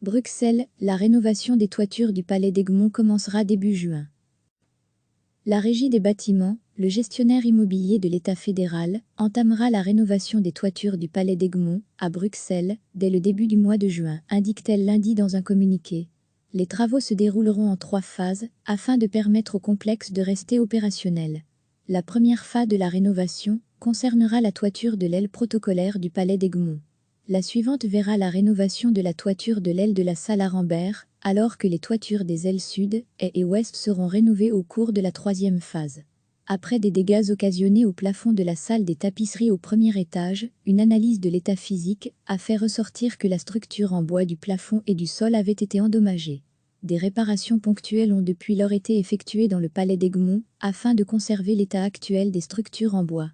Bruxelles, la rénovation des toitures du Palais d'Egmont commencera début juin. La Régie des bâtiments, le gestionnaire immobilier de l'État fédéral, entamera la rénovation des toitures du Palais d'Egmont, à Bruxelles, dès le début du mois de juin, indique-t-elle lundi dans un communiqué. Les travaux se dérouleront en 3 phases, afin de permettre au complexe de rester opérationnel. La première phase de la rénovation concernera la toiture de l'aile protocolaire du Palais d'Egmont. La suivante verra la rénovation de la toiture de l'aile de la salle Arambert, alors que les toitures des ailes sud et ouest seront rénovées au cours de la 3e phase. Après des dégâts occasionnés au plafond de la salle des tapisseries au premier étage, une analyse de l'état physique a fait ressortir que la structure en bois du plafond et du sol avait été endommagée. Des réparations ponctuelles ont depuis lors été effectuées dans le Palais d'Egmont, afin de conserver l'état actuel des structures en bois.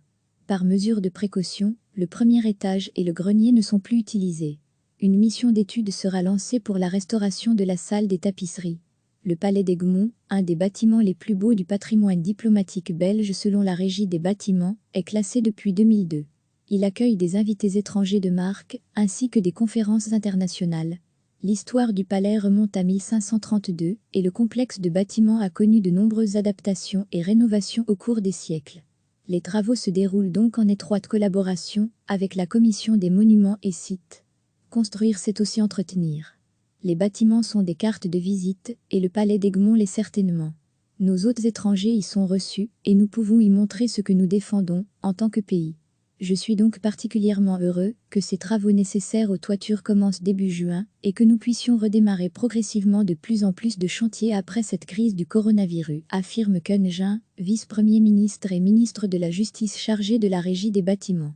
Par mesure de précaution, le premier étage et le grenier ne sont plus utilisés. Une mission d'étude sera lancée pour la restauration de la salle des tapisseries. Le Palais d'Egmont, un des bâtiments les plus beaux du patrimoine diplomatique belge selon la Régie des bâtiments, est classé depuis 2002. Il accueille des invités étrangers de marque, ainsi que des conférences internationales. L'histoire du palais remonte à 1532 et le complexe de bâtiments a connu de nombreuses adaptations et rénovations au cours des siècles. Les travaux se déroulent donc en étroite collaboration avec la Commission des monuments et sites. Construire, c'est aussi entretenir. Les bâtiments sont des cartes de visite et le Palais d'Egmont l'est certainement. Nos hôtes étrangers y sont reçus et nous pouvons y montrer ce que nous défendons en tant que pays. Je suis donc particulièrement heureux que ces travaux nécessaires aux toitures commencent début juin et que nous puissions redémarrer progressivement de plus en plus de chantiers après cette crise du coronavirus, affirme Keun Jein, vice-premier ministre et ministre de la Justice chargé de la Régie des bâtiments.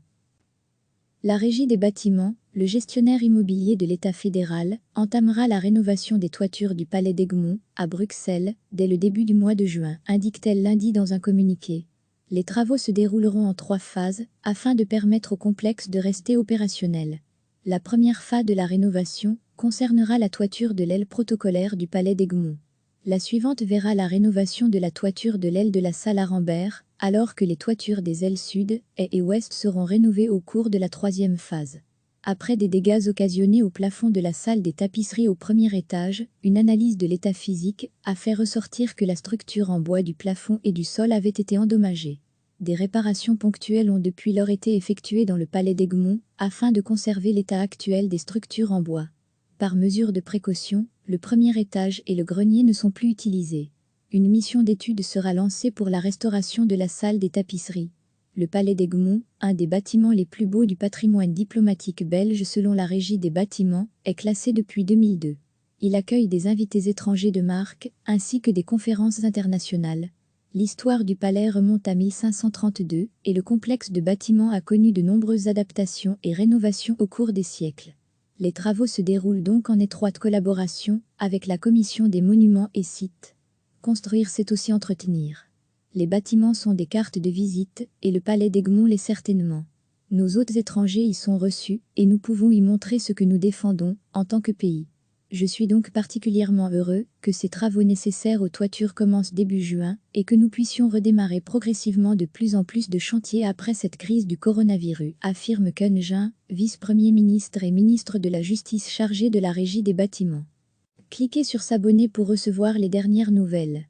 La Régie des bâtiments, le gestionnaire immobilier de l'État fédéral, entamera la rénovation des toitures du Palais d'Egmont, à Bruxelles, dès le début du mois de juin, indique-t-elle lundi dans un communiqué. Les travaux se dérouleront en 3 phases, afin de permettre au complexe de rester opérationnel. La première phase de la rénovation concernera la toiture de l'aile protocolaire du Palais d'Egmont. La suivante verra la rénovation de la toiture de l'aile de la salle Arambert, alors que les toitures des ailes sud et ouest seront rénovées au cours de la 3e phase. Après des dégâts occasionnés au plafond de la salle des tapisseries au premier étage, une analyse de l'état physique a fait ressortir que la structure en bois du plafond et du sol avait été endommagée. Des réparations ponctuelles ont depuis lors été effectuées dans le Palais d'Egmont, afin de conserver l'état actuel des structures en bois. Par mesure de précaution, le premier étage et le grenier ne sont plus utilisés. Une mission d'étude sera lancée pour la restauration de la salle des tapisseries. Le Palais d'Egmont, un des bâtiments les plus beaux du patrimoine diplomatique belge selon la Régie des bâtiments, est classé depuis 2002. Il accueille des invités étrangers de marque, ainsi que des conférences internationales. L'histoire du palais remonte à 1532 et le complexe de bâtiments a connu de nombreuses adaptations et rénovations au cours des siècles. Les travaux se déroulent donc en étroite collaboration avec la Commission des monuments et sites. Construire, c'est aussi entretenir. Les bâtiments sont des cartes de visite et le Palais d'Egmont l'est certainement. Nos hôtes étrangers y sont reçus et nous pouvons y montrer ce que nous défendons en tant que pays. Je suis donc particulièrement heureux que ces travaux nécessaires aux toitures commencent début juin et que nous puissions redémarrer progressivement de plus en plus de chantiers après cette crise du coronavirus, affirme Keun Jein, vice-premier ministre et ministre de la Justice chargé de la Régie des bâtiments. Cliquez sur s'abonner pour recevoir les dernières nouvelles.